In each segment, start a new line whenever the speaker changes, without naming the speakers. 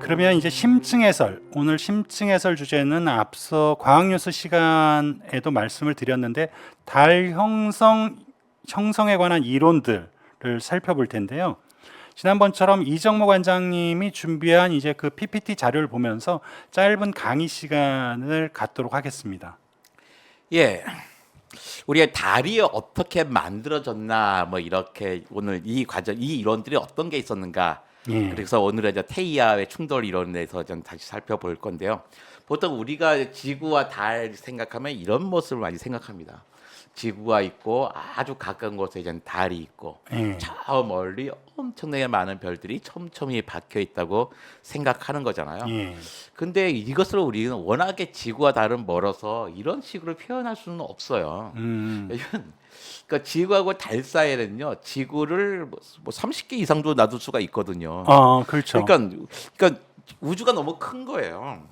그러면 이제 심층 해설, 오늘 심층 해설 주제는 앞서 과학뉴스 시간에도 말씀을 드렸는데 달 형성에 관한 이론들을 살펴볼 텐데요. 지난번처럼 이정모 관장님이 준비한 이제 그 PPT 자료를 보면서 짧은 강의 시간을 갖도록 하겠습니다.
예, 우리가 달이 어떻게 만들어졌나 뭐 이렇게 오늘 이 과정, 이 이론들이 어떤 게 있었는가.
예.
그래서 오늘은 이제 태이아의 충돌 이론에 대해서 좀 다시 살펴볼 건데요. 보통 우리가 지구와 달 생각하면 이런 모습을 많이 생각합니다. 지구가 있고 아주 가까운 곳에 이제 달이 있고
예.
저 멀리 엄청나게 많은 별들이 촘촘히 박혀 있다고 생각하는 거잖아요.
예.
근데 이것을 우리는 워낙에 지구와 달은 멀어서 이런 식으로 표현할 수는 없어요. 그러니까 지구하고 달 사이에는요, 지구를 뭐 30개 이상도 놔둘 수가 있거든요.
그렇죠.
그러니까 우주가 너무 큰 거예요.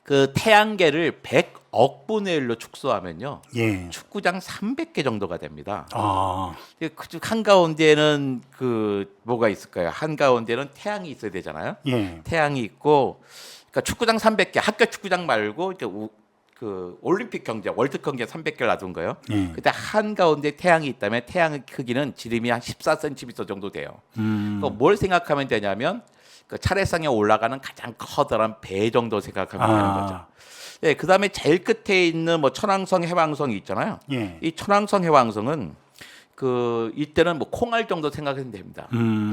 그 태양계를 100억 분의 1로 축소하면요,
예.
축구장 300개 정도가 됩니다.
아,
그중 한가운데는 그 뭐가 있을까요? 한가운데는 태양이 있어야 되잖아요.
예.
태양이 있고, 그러니까 축구장 300개, 학교 축구장 말고 이제 그 올림픽 경기장, 월드 경기장 300개를 놔둔 거예요.
예.
그때 한 가운데 태양이 있다면 태양의 크기는 지름이 한 14cm 정도 돼요. 그러니까 뭘 생각하면 되냐면 그 차례상에 올라가는 가장 커다란 배 정도 생각하면 되는 거죠. 예, 그다음에 제일 끝에 있는 뭐 천왕성, 해왕성이 있잖아요.
예.
이 천왕성, 해왕성은 그 이때는 뭐 콩알 정도 생각하면 됩니다.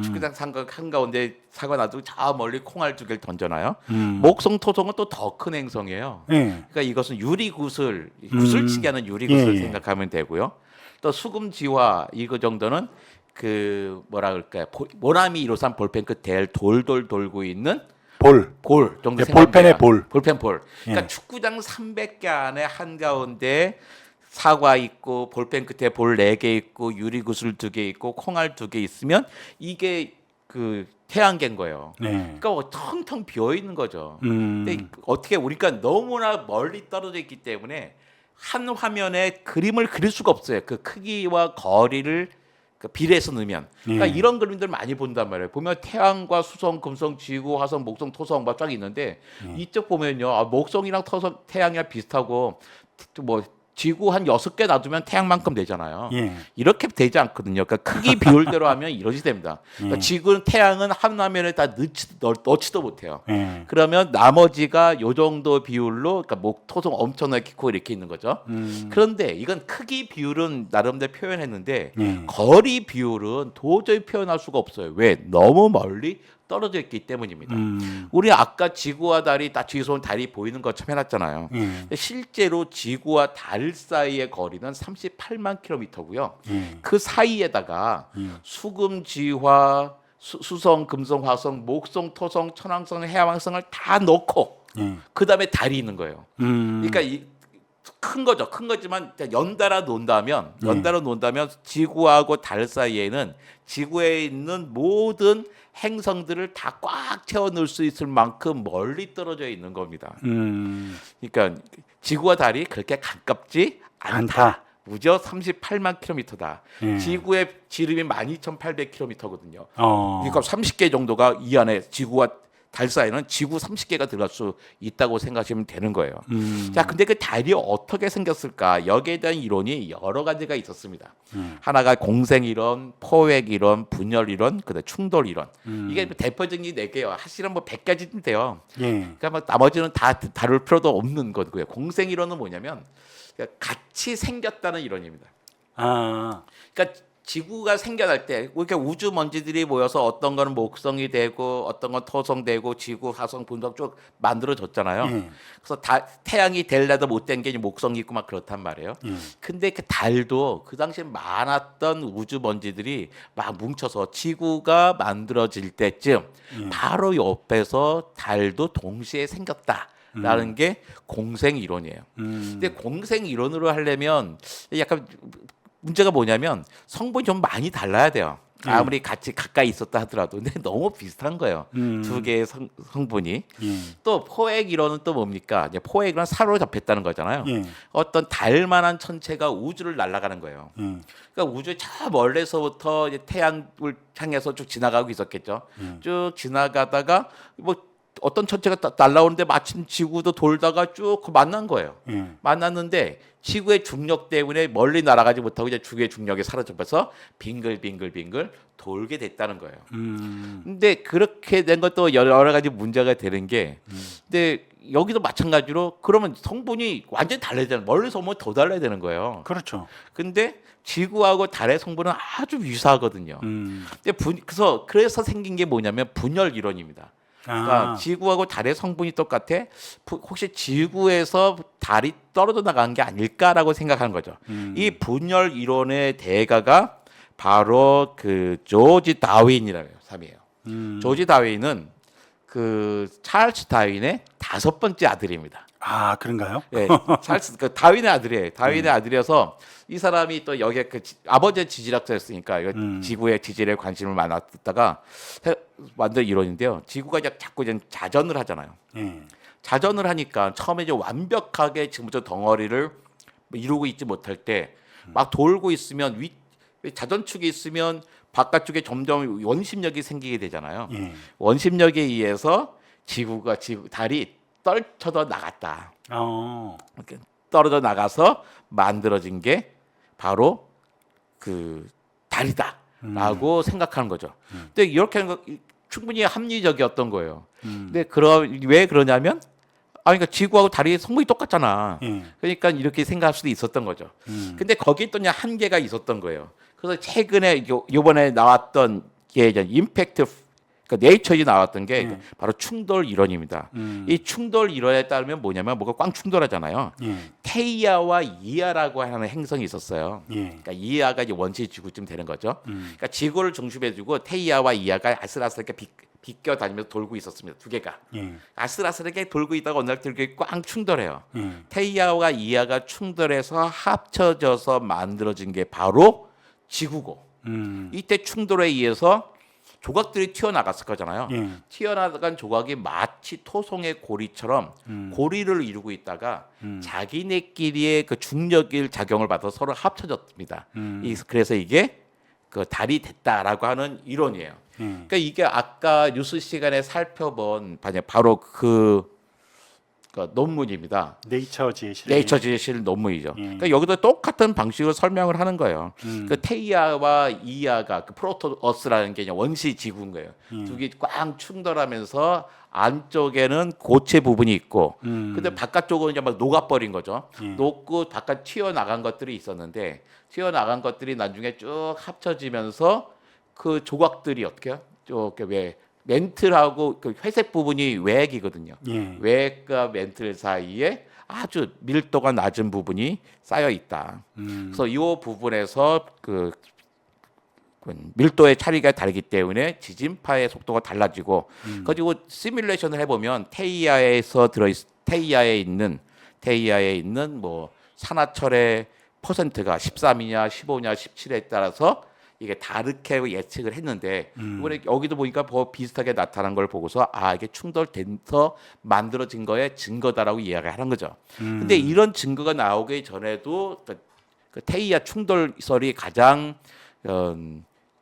축구장 한 가운데 사과 놔두고 저 멀리 콩알 두 개를 던져놔요. 목성, 토성은 또 더 큰 행성이에요.
예.
그러니까 이것은 유리구슬, 구슬치기 하는 유리구슬
예, 예.
생각하면 되고요. 또 수금지화 이거 정도는 그 뭐라 그럴까요? 모나미 153 볼펜 끝에 돌돌 돌고 있는 볼 정도
예,
생각하면
볼펜의
돼요.
볼.
볼펜 볼. 그러니까
예.
축구장 300개 안에 한 가운데 사과 있고 볼펜 끝에 볼 4개 있고 유리구슬 2개 있고 콩알 2개 있으면 이게 그 태양계인 거예요.
네.
그러니까 텅텅 비어 있는 거죠. 근데 어떻게 우리가 너무나 멀리 떨어져 있기 때문에 한 화면에 그림을 그릴 수가 없어요. 그 크기와 거리를 비례해서 넣으면. 그러니까
예.
이런 그림들 많이 본단 말이에요. 보면 태양과 수성, 금성, 지구, 화성, 목성, 토성 막 쫙 있는데 이쪽 보면요, 목성이랑 토성, 태양이랑 비슷하고 뭐 지구 한 6개 놔두면 태양만큼 되잖아요.
예.
이렇게 되지 않거든요. 그러니까 크기 비율대로 하면 이러지 됩니다. 그러니까 지구는 태양은 한 화면에 다 넣지도 못해요.
예.
그러면 나머지가 요 정도 비율로 그러니까 토성 엄청나게 크고 이렇게 있는 거죠. 그런데 이건 크기 비율은 나름대로 표현했는데 거리 비율은 도저히 표현할 수가 없어요. 왜? 너무 멀리 떨어져 있기 때문입니다. 우리 아까 지구와 달이 다 뒤에서 달이 보이는 것처럼 해놨잖아요. 실제로 지구와 달 사이의 거리는 38만 킬로미터고요. 그 사이에다가 수금지화, 수성, 금성, 화성, 목성, 토성, 천왕성, 해왕성을 다 넣고 그 다음에 달이 있는 거예요. 그러니까 큰 거죠. 큰 거지만 연달아 놓는다면 지구하고 달 사이에는 지구에 있는 모든 행성들을 다 꽉 채워 넣을 수 있을 만큼 멀리 떨어져 있는 겁니다. 그러니까 지구와 달이 그렇게 가깝지 않다. 무려 38만 킬로미터다. 지구의 지름이 12,800킬로미터거든요. 그러니까 30개 정도가 이 안에 지구와 달 사이에는 지구 30개가 들어갈 수 있다고 생각하시면 되는 거예요. 자, 근데 그 달이 어떻게 생겼을까? 여기에 대한 이론이 여러 가지가 있었습니다. 하나가 공생 이론, 포획 이론, 분열 이론, 그다음에 충돌 이론. 이게 대표적인 4개요. 사실은 뭐 100가지쯤 돼요. 그러니까 뭐 나머지는 다 다룰 필요도 없는 거고요. 공생 이론은 뭐냐면 같이 생겼다는 이론입니다. 그러니까 지구가 생겨날 때 이렇게 우주 먼지들이 모여서 어떤 거는 목성이 되고 어떤 건 토성 되고 지구, 화성, 분석 쭉 만들어졌잖아요. 그래서 태양이 될래도 못 된 게 목성이 있고 막 그렇단 말이에요. 근데 그 달도 그 당시에 많았던 우주 먼지들이 막 뭉쳐서 지구가 만들어질 때쯤 바로 옆에서 달도 동시에 생겼다. 라는 게 공생 이론이에요. 근데 공생 이론으로 하려면 약간 문제가 뭐냐면 성분이 좀 많이 달라야 돼요. 아무리 같이 가까이 있었다 하더라도 근데 너무 비슷한 거예요. 두 개의 성분이.
예.
또 포획 이론은 또 뭡니까? 이제 포획은 사로잡혔다는 거잖아요.
예.
어떤 달만한 천체가 우주를 날아가는 거예요.
예.
그러니까 우주 저 멀리서부터 이제 태양을 향해서 쭉 지나가고 있었겠죠. 쭉 지나가다가 뭐 어떤 천체가 날아오는데 마침 지구도 돌다가 쭉 만난 거예요.
예.
만났는데 지구의 중력 때문에 멀리 날아가지 못하고 이제 지구의 중력에 사로잡혀서 빙글빙글빙글 돌게 됐다는 거예요. 근데 그렇게 된 것도 여러 가지 문제가 되는 게, 근데 여기도 마찬가지로 그러면 성분이 완전히 달라야 되는, 멀리서 보면 더 달라야 되는 거예요.
그렇죠.
근데 지구하고 달의 성분은 아주 유사하거든요. 근데 그래서 생긴 게 뭐냐면 분열 이론입니다. 그러니까 지구하고 달의 성분이 똑같아. 혹시 지구에서 달이 떨어져 나간 게 아닐까라고 생각하는 거죠. 이 분열 이론의 대가가 바로 그 조지 다윈이라는 사람이에요. 조지 다윈은 그 찰스 다윈의 5번째 아들입니다.
아, 그런가요?
네, 찰스 그 다윈의 아들이에요. 다윈의 아들이어서 이 사람이 또 여기에 그 아버지의 지질학자였으니까 지구의 지질에 관심을 많았다가 만든 이론인데요. 지구가 자꾸 이제 자전을 하잖아요. 자전을 하니까 처음에 이제 완벽하게 지금부터 덩어리를 이루고 있지 못할 때 막 돌고 있으면 자전축이 있으면 바깥쪽에 점점 원심력이 생기게 되잖아요. 원심력에 의해서 달이 떨쳐져 나갔다. 이렇게 떨어져 나가서 만들어진 게 바로 그 달이다라고 생각하는 거죠. 근데 이렇게 하는 거 충분히 합리적이었던 거예요. 근데 왜 그러냐면 그러니까 지구하고 달이 성분이 똑같잖아. 그러니까 이렇게 생각할 수도 있었던 거죠. 근데 거기 또 한계가 있었던 거예요. 그래서 최근에 요번에 나왔던 게 이제 임팩트, 그러니까 네이처에 나왔던 게 바로 충돌 이론입니다. 이 충돌 이론에 따르면 뭐냐면 뭐가 꽝 충돌하잖아요. 테이아와 이아라고 하는 행성이 있었어요. 그러니까 이아가 이제 원시 지구쯤 되는 거죠. 그러니까 지구를 중심해주고 테이아와 이아가 아슬아슬하게 비껴 다니면서 돌고 있었습니다. 두 개가 아슬아슬하게 돌고 있다가 어느 날 들게 꽝 충돌해요. 테이아와 이아가 충돌해서 합쳐져서 만들어진 게 바로 지구고, 이때 충돌에 의해서 조각들이 튀어나갔을 거잖아요. 튀어나간 조각이 마치 토송의 고리처럼 고리를 이루고 있다가 자기네끼리의 그 중력일 작용을 받아서 서로 합쳐졌습니다. 그래서 이게 그 달이 됐다라고 하는 이론이에요. 그러니까 이게 아까 뉴스 시간에 살펴본 바로 그 논문입니다. 네이처지에 실린 논문이죠. 그러니까 여기도 똑같은 방식으로 설명을 하는 거예요. 그 테이아와 이아가 그 프로토어스라는 게 원시 지구인 거예요. 두 개 꽝 충돌하면서 안쪽에는 고체 부분이 있고, 근데 바깥쪽은 이제 막 녹아버린 거죠. 녹고 바깥 튀어나간 것들이 있었는데, 튀어나간 것들이 나중에 쭉 합쳐지면서 그 조각들이 어떻게요? 왜 멘틀하고 그 회색 부분이 외액이거든요. 외액과 멘틀 사이에 아주 밀도가 낮은 부분이 쌓여 있다. 그래서 이 부분에서 그 밀도의 차이가 다르기 때문에 지진파의 속도가 달라지고, 그리고 시뮬레이션을 해보면 테이아에 있는 뭐 산화철의 퍼센트가 13이냐 15냐 17에 따라서 이게 다르게 예측을 했는데, 이번에 여기도 보니까 비슷하게 나타난 걸 보고서 이게 충돌돼서 만들어진 거의 증거다라고 이야기하는 거죠. 근데 이런 증거가 나오기 전에도 그 테이아 충돌설이 가장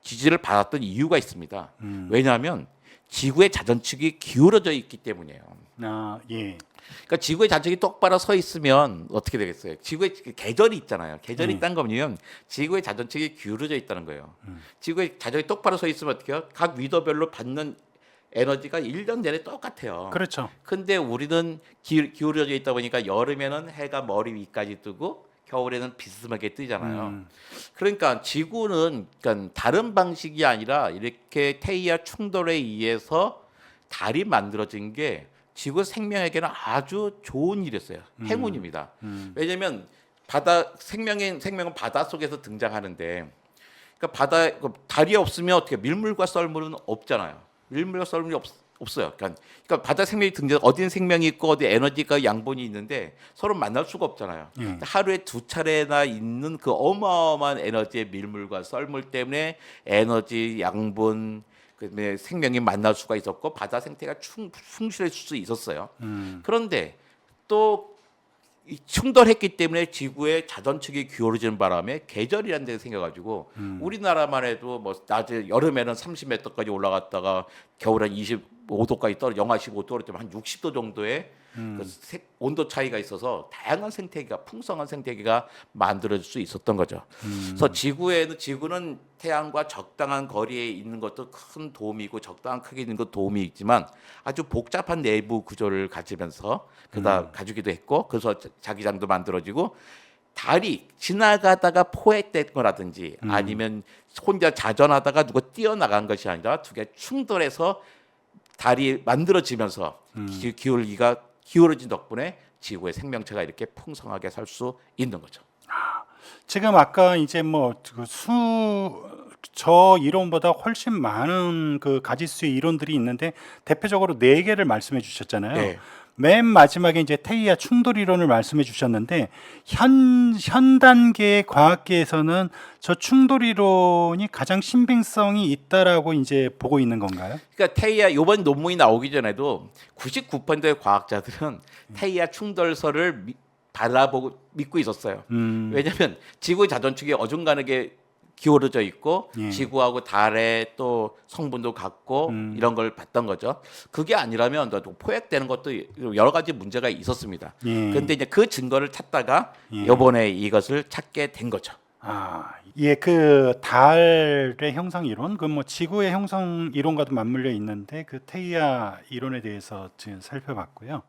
지지를 받았던 이유가 있습니다. 왜냐하면 지구의 자전축이 기울어져 있기 때문이에요. 그러니까 지구의 자전축이 똑바로 서 있으면 어떻게 되겠어요? 지구의 계절이 있잖아요. 계절이 있다는 거면 지구의 자전축이 기울어져 있다는 거예요. 지구의 자전축이 똑바로 서 있으면 어떻게 해요? 각 위도별로 받는 에너지가 1년 내내 똑같아요.
그렇죠.
근데 우리는 기울어져 있다 보니까 여름에는 해가 머리 위까지 뜨고 겨울에는 비스듬하게 뜨잖아요. 그러니까 지구는 다른 방식이 아니라 이렇게 테이아 충돌에 의해서 달이 만들어진 게 지구 생명에게는 아주 좋은 일이었어요. 행운입니다. 왜냐하면 생명은 바다 속에서 등장하는데, 그러니까 달이 없으면 어떻게 밀물과 썰물은 없잖아요. 밀물과 썰물이 없어요. 그러니까 바다 생명이 등장 어디는 생명이 있고 어디 에너지가 양분이 있는데 서로 만날 수가 없잖아요. 하루에 2차례나 있는 그 어마어마한 에너지의 밀물과 썰물 때문에 에너지 양분 그다음에 생명이 만날 수가 있었고 바다 생태가 충실할 수 있었어요. 그런데 또 이 충돌했기 때문에 지구의 자전축이 기울어지는 바람에 계절이라는 데 생겨가지고 우리나라만 해도 뭐 낮에 여름에는 30m까지 올라갔다가 겨울에 25도까지 영하 15도로 좀 한 60도 정도의 그 온도 차이가 있어서 다양한 생태계가 풍성한 생태계가 만들어질 수 있었던 거죠. 그래서 지구는 태양과 적당한 거리에 있는 것도 큰 도움이고 적당한 크기에 있는 것도 도움이 있지만 아주 복잡한 내부 구조를 가지면서 가지기도 했고 그래서 자기장도 만들어지고 달이 지나가다가 포획된 거라든지 아니면 혼자 자전하다가 누가 뛰어나간 것이 아니라 두 개 충돌해서 달이 만들어지면서 기울어진 덕분에 지구의 생명체가 이렇게 풍성하게 살 수 있는 거죠.
지금 아까 이제 저 이론보다 훨씬 많은 그 가지수의 이론들이 있는데 대표적으로 4개를 말씀해 주셨잖아요.
네.
맨 마지막에 이제 테이아 충돌 이론을 말씀해 주셨는데 현 단계의 과학계에서는 저 충돌 이론이 가장 신빙성이 있다라고 이제 보고 있는 건가요?
그러니까 테이아 이번 논문이 나오기 전에도 99%의 과학자들은 테이아 충돌설을 바라보고 믿고 있었어요. 왜냐하면 지구의 자전축이 어중간하게 기울어져 있고 지구하고 달의 또 성분도 같고 이런 걸 봤던 거죠. 그게 아니라면 또 포획되는 것도 여러 가지 문제가 있었습니다. 그런데 이제 그 증거를 찾다가 이번에 이것을 찾게 된 거죠.
그 달의 형성 이론, 그 지구의 형성 이론과도 맞물려 있는데 그 테이아 이론에 대해서 지금 살펴봤고요.